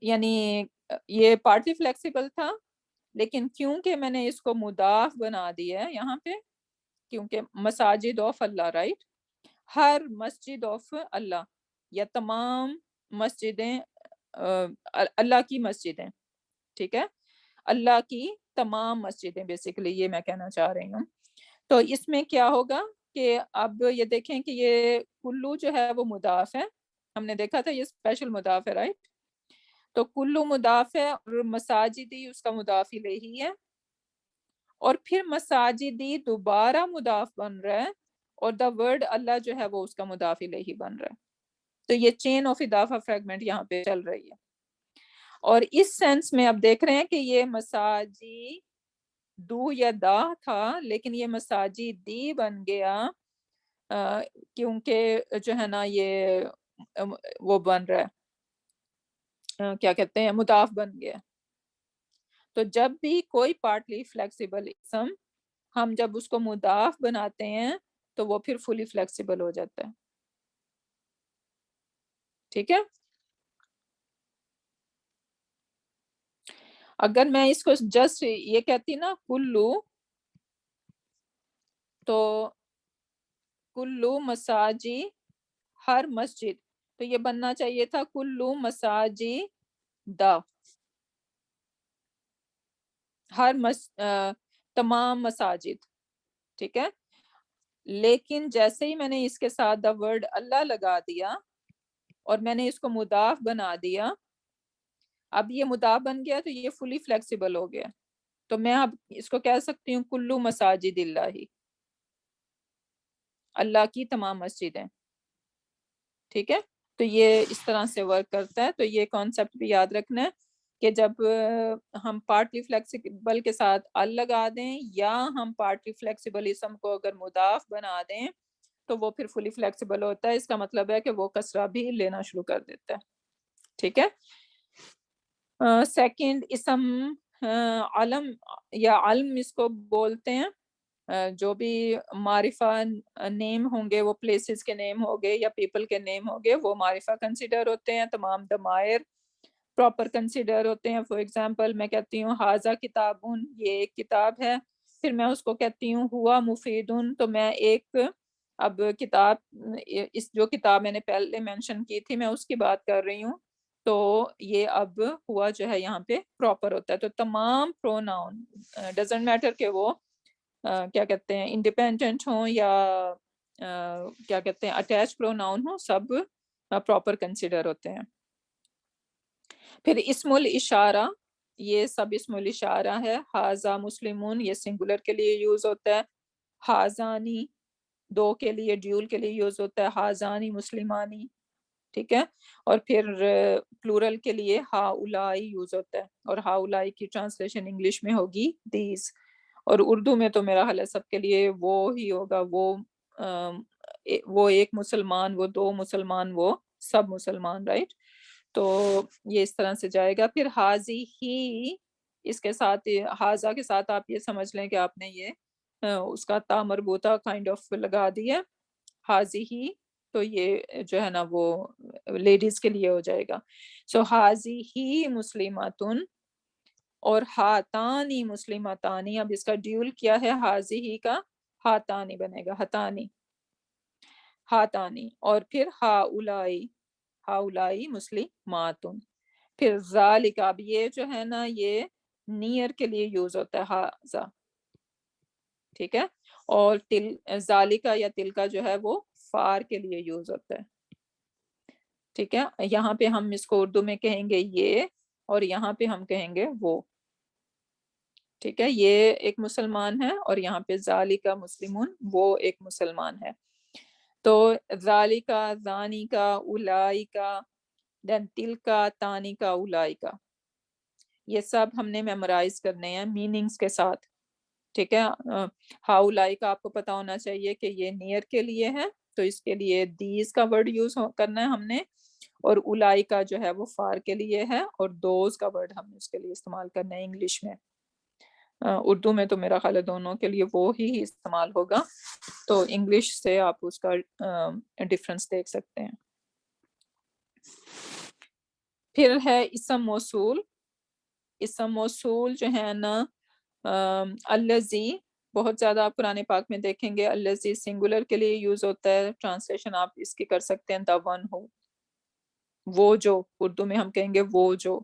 یعنی یہ پارٹلی فلیکسیبل تھا, لیکن کیونکہ میں نے اس کو مضاف بنا دیا ہے یہاں پہ, کیونکہ مساجد of Allah, right, Hare Masjid of اللہ یا تمام مسجدیں اللہ کی مسجدیں, ٹھیک ہے, اللہ کی تمام مسجدیں, بیسیکلی یہ میں کہنا چاہ رہی ہوں. تو اس میں کیا ہوگا کہ اب یہ دیکھیں کہ یہ کلو جو ہے وہ مضاف ہے, ہم نے دیکھا تھا یہ اسپیشل مضاف ہے, رائٹ. تو کلو مضاف ہے اور مساجدی اس کا مضاف الیہ ہے, اور پھر مساجدی دوبارہ مضاف بن رہا ہے, اور دا ورڈ اللہ جو ہے وہ اس کا مضاف الیہ بن رہا ہے. تو یہ چین آف اضافہ فریگمنٹ یہاں پہ چل رہی ہے, اور اس سینس میں اب دیکھ رہے ہیں کہ یہ مساجی دو یا دا تھا, لیکن یہ مساجدی بن گیا کیونکہ جو ہے نا یہ وہ بن رہا ہے, کیا کہتے ہیں, مضاف بن گیا. تو جب بھی کوئی پارٹلی فلیکسیبل اسم ہم جب اس کو مضاف بناتے ہیں تو وہ پھر فلی فلیکسیبل ہو جاتا ہے. ٹھیک ہے. اگر میں اس کو جسٹ یہ کہتی نا کلو، تو کلو مساجی ہر مسجد، تو یہ بننا چاہیے تھا کلو مساجی دا، ہر تمام مساجد. ٹھیک ہے. لیکن جیسے ہی میں نے اس کے ساتھ دا ورڈ اللہ لگا دیا اور میں نے اس کو مضاف بنا دیا، اب یہ مضاف بن گیا تو یہ فلی فلیکسیبل ہو گیا. تو میں اب اس کو کہہ سکتی ہوں کلو مساجد اللہ، اللہ کی تمام مسجدیں. ٹھیک ہے. تو یہ اس طرح سے ورک کرتا ہے. تو یہ کانسیپٹ بھی یاد رکھنا ہے کہ جب ہم پارٹلی فلیکسیبل کے ساتھ ال لگا دیں یا ہم پارٹلی فلیکسیبل اسم کو اگر مضاف بنا دیں تو وہ پھر فلی فلیکسیبل ہوتا ہے. اس کا مطلب ہے کہ وہ کسرہ بھی لینا شروع کر دیتا ہے. ٹھیک ہے. سیکنڈ اسم علم یا علم اس کو بولتے ہیں. جو بھی معرفہ نیم ہوں گے وہ پلیسز کے نیم ہوں گے یا پیپل کے نیم ہوں گے وہ معرفہ کنسیڈر ہوتے ہیں. تمام ضمائر پراپر کنسیڈر ہوتے ہیں. فار ایگزامپل میں کہتی ہوں حاذا کتابن، یہ ایک کتاب ہے. پھر میں اس کو کہتی ہوں ہوا مفیدن، تو میں ایک اب کتاب، اس جو کتاب میں نے پہلے مینشن کی تھی میں اس کی بات کر رہی ہوں. تو یہ اب ہوا جو ہے یہاں پہ پراپر ہوتا ہے. تو تمام پروناؤن ڈزنٹ میٹر کہ وہ کیا کہتے ہیں انڈیپینڈنٹ ہوں یا کیا کہتے ہیں اٹیچ پروناؤن ہوں، سب پراپر کنسیڈر ہوتے ہیں. پھر اسم الاشارہ، یہ سب اسم الاشارہ ہے. حاذا مسلمون یہ سنگولر کے لیے یوز ہوتا ہے. حاذانی دو کے لیے ڈیول کے لیے یوز ہوتا ہے. حاذانی مسلمانی. ٹھیک ہے. اور پھر پلورل کے لیے ہا اولائی یوز ہوتا ہے، اور ہا اولائی کی ٹرانسلیشن انگلش میں ہوگی دیز، اور اردو میں تو میرا حال ہے سب کے لیے وہ ہی ہوگا، وہ ایک مسلمان، وہ دو مسلمان، وہ سب مسلمان. رائٹ. تو یہ اس طرح سے جائے گا. پھر حاضی ہی، اس کے ساتھ حاضہ کے ساتھ آپ یہ سمجھ لیں کہ آپ نے یہ اس کا تا مربوطہ کائنڈ آف لگا دیا. حاضی ہی تو یہ جو ہے نا وہ لیڈیز کے لیے ہو جائے گا. سو حاضی ہی مسلماتن اور ہاتانی مسلماتانی. اب اس کا ڈیول کیا ہے حاضی ہی کا، ہاتانی بنے گا، ہتانی ہاتانی. اور پھر ہا اولائی، ہا اولائی مسلماتن. پھر ذالک، اب یہ جو ہے نا یہ نیئر کے لیے یوز ہوتا ہے ہاذا. ٹھیک ہے. اور ذالکا یا تلکا جو ہے وہ فار کے لیے یوز ہوتا ہے. ٹھیک ہے. یہاں پہ ہم اس کو اردو میں کہیں گے یہ، اور یہاں پہ ہم کہیں گے وہ. ٹھیک ہے. یہ ایک مسلمان ہے اور یہاں پہ ذالکا مسلمون، وہ ایک مسلمان ہے. تو ذالکا، ذانیکا، اولائکا، دین تلکا، تانیکا، اولائکا، یہ سب ہم نے میمورائز کرنے ہیں میننگز کے ساتھ. ٹھیک ہے. ہاؤلائی کا آپ کو پتا ہونا چاہیے کہ یہ نیئر کے لیے ہے، تو اس کے لیے دیز کا ورڈ یوز کرنا ہے ہم نے. اور اولائی کا جو ہے وہ فار کے لیے ہے، اور دوز کا ورڈ ہم نے اس کے لیے استعمال کرنا ہے انگلش میں. اردو میں تو میرا خیال ہے دونوں کے لیے وہ ہی استعمال ہوگا. تو انگلش سے آپ اس کا ڈفرنس دیکھ سکتے ہیں. پھر ہے اسم موصول. اسم موصول جو ہے نا الذی، بہت زیادہ آپ قرآن پاک میں دیکھیں گے الذی سنگولر کے لیے یوز ہوتا ہے. ٹرانسلیشن آپ اس کی کر سکتے ہیں the one who، وہ جو، اردو میں ہم کہیں گے وہ جو.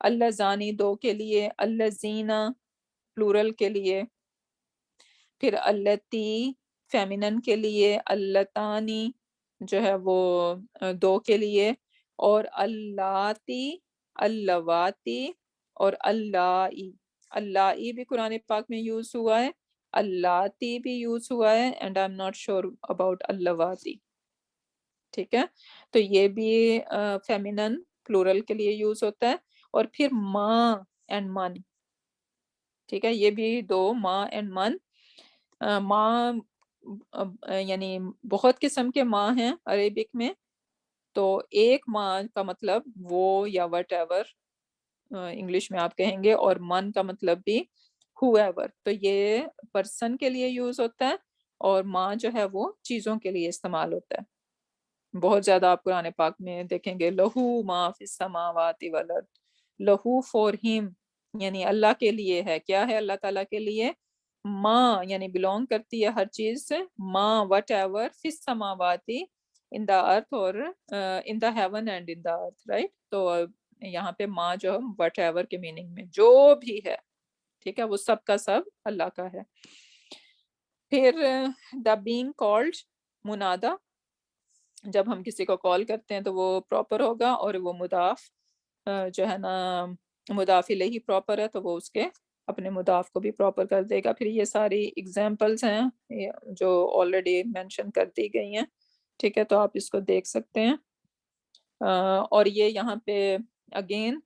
اللذانی دو کے لیے، اللذینا پلورل کے لیے. پھر اللتی فیمینن کے لیے، اللتانی جو ہے وہ دو کے لیے. اور اللاتی، اللواتی اور اللائی. اللائی بھی قرآن پاک میں یوز ہوا ہے، اللاتی بھی یوز ہوا ہے، and I am not sure about اللواتی. ٹھیک ہے. تو یہ بھی فیمینن پلورل کے لیے یوز ہوتا ہے. اور پھر ماں اینڈ من. ٹھیک ہے. یہ بھی دو، ماں اینڈ من. ماں یعنی بہت قسم کے ماں ہیں عربک میں. تو ایک ماں کا مطلب وہ یا وٹ ایور انگلش میں آپ کہیں گے، اور من کا مطلب بھی whoever, تو یہ پرسن کے لیے یوز ہوتا ہے اور ما جو ہے وہ چیزوں کے لیے استعمال ہوتا ہے. بہت زیادہ آپ قرآن پاک میں دیکھیں گے لہو ما فی السماوات والارض، لہو فور ہم یعنی اللہ کے لیے ہے. کیا ہے اللہ تعالیٰ کے لیے؟ ما یعنی بلونگ کرتی ہے ہر چیز سے، ما وٹ ایور فی السماواتی ان دا ارتھ اور in the heaven and in the earth, right. تو یہاں پہ ما جو وٹ ایور کے میننگ میں جو بھی ہے، ٹھیک ہے، وہ سب کا سب اللہ کا ہے. پھر دا بینگ کالڈ منادا، جب ہم کسی کو کال کرتے ہیں تو وہ پراپر ہوگا، اور وہ مضاف جو ہے نا مضاف الیہ پراپر ہے تو وہ اس کے اپنے مضاف کو بھی پراپر کر دے گا. پھر یہ ساری ایگزامپلس ہیں جو آلریڈی مینشن کر دی گئی ہیں، ٹھیک ہے، تو آپ اس کو دیکھ سکتے ہیں. اور یہ یہاں پہ اگین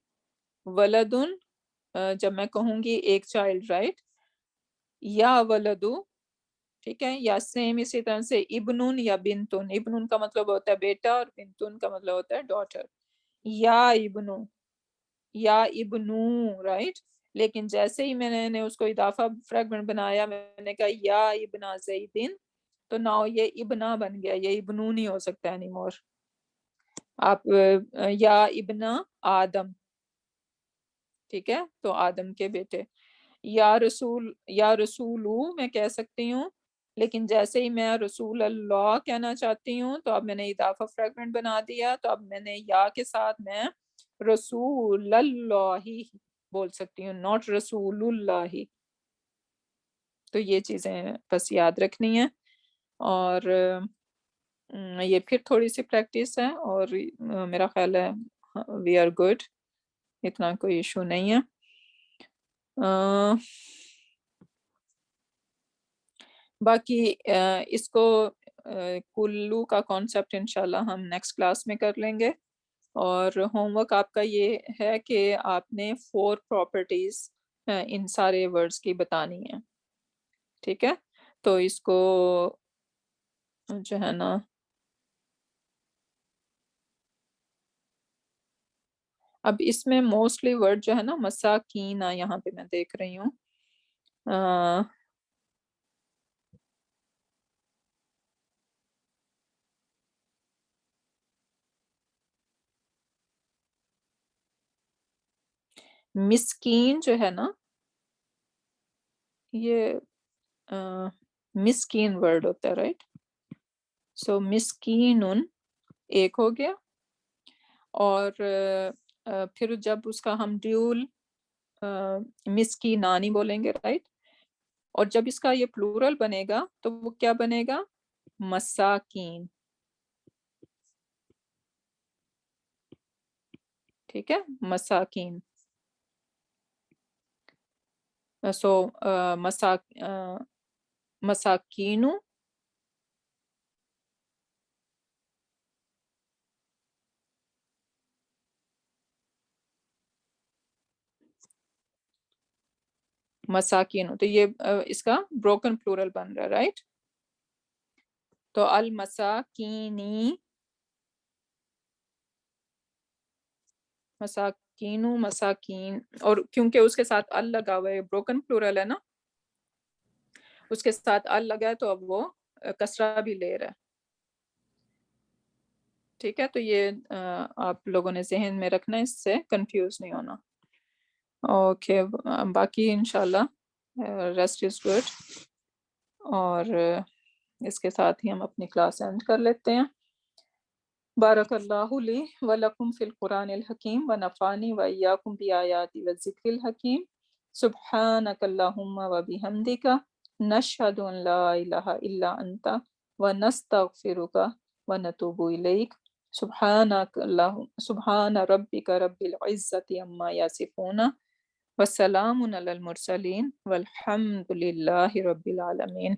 ولدن، جب میں کہوں گی ایک چائلڈ، رائٹ، یا ولدو، ٹھیک ہے، یا سیم اسی طرح سے ابنن یا بنتن. ابنن کا مطلب ہوتا ہے بیٹا اور بنتن کا مطلب ہوتا ہے ڈاٹر. یا ابنو، یا ابنو، رائٹ. لیکن جیسے ہی میں نے اس کو اضافہ فریگمنٹ بنایا، میں نے کہا یا ابنا زیدن، تو ناؤ یہ ابنا بن گیا، یہ ابنو نہیں ہو سکتا اینی مور. آپ یا ابنا آدم، ٹھیک ہے، تو آدم کے بیٹے. یا رسول، یا رسولو میں کہہ سکتی ہوں، لیکن جیسے ہی میں رسول اللہ کہنا چاہتی ہوں تو اب میں نے اضافہ فریگمنٹ بنا دیا، تو اب میں نے یا کے ساتھ میں رسول اللہ بول سکتی ہوں، ناٹ رسول اللہ. تو یہ چیزیں بس یاد رکھنی ہیں، اور یہ پھر تھوڑی سی پریکٹس ہے، اور میرا خیال ہے وی آر گڈ، اتنا کوئی ایشو نہیں ہے. باقی اس کو کلو کا کانسیپٹ انشاءاللہ ہم نیکسٹ کلاس میں کر لیں گے. اور ہوم ورک آپ کا یہ ہے کہ آپ نے 4 پراپرٹیز ان سارے ورڈز کی بتانی ہیں، ٹھیک ہے. تو اس کو جو ہے نا اب اس میں موسٹلی ورڈ جو ہے نا مساکین، یہاں پہ میں دیکھ رہی ہوں، مسکین جو ہے نا، یہ مسکین ورڈ ہوتا ہے، رائٹ. سو مسکینن ایک ہو گیا، اور پھر جب اس کا ہم ڈیول مسکینانی بولیں گے، رائٹ. اور جب اس کا یہ پلورل بنے گا تو وہ کیا بنے گا؟ مساکین، ٹھیک ہے، مساکین. سو مساکینو، مساکینو، تو یہ اس کا بروکن پلورل بن رہا ہے، رائٹ. تو المساکینی، مساکینو، مساکین، اور کیونکہ اس کے ساتھ ال لگا ہوا ہے، بروکن پلورل ہے نا، اس کے ساتھ ال لگا ہے، تو اب وہ کسرہ بھی لے رہا ہے، ٹھیک ہے. تو یہ آپ لوگوں نے ذہن میں رکھنا ہے، اس سے کنفیوز نہیں ہونا. اوکے، باقی انشاءاللہ ریسٹ از گڈ، اور اس کے ساتھ ہی ہم اپنی کلاس اینڈ کر لیتے ہیں. بارک اللہ لی ولکم فی القرآن الحکیم ونفعنی وإیاکم بآیات والذکر الحکیم. سبحانک اللہم وبحمدک، نشہد ان لا الہ الا انت ونستغفرک ونتوب الیک. سبحان ربک رب العزت عما یصفون وسلام علی المرسلین والحمد للہ رب العالمین.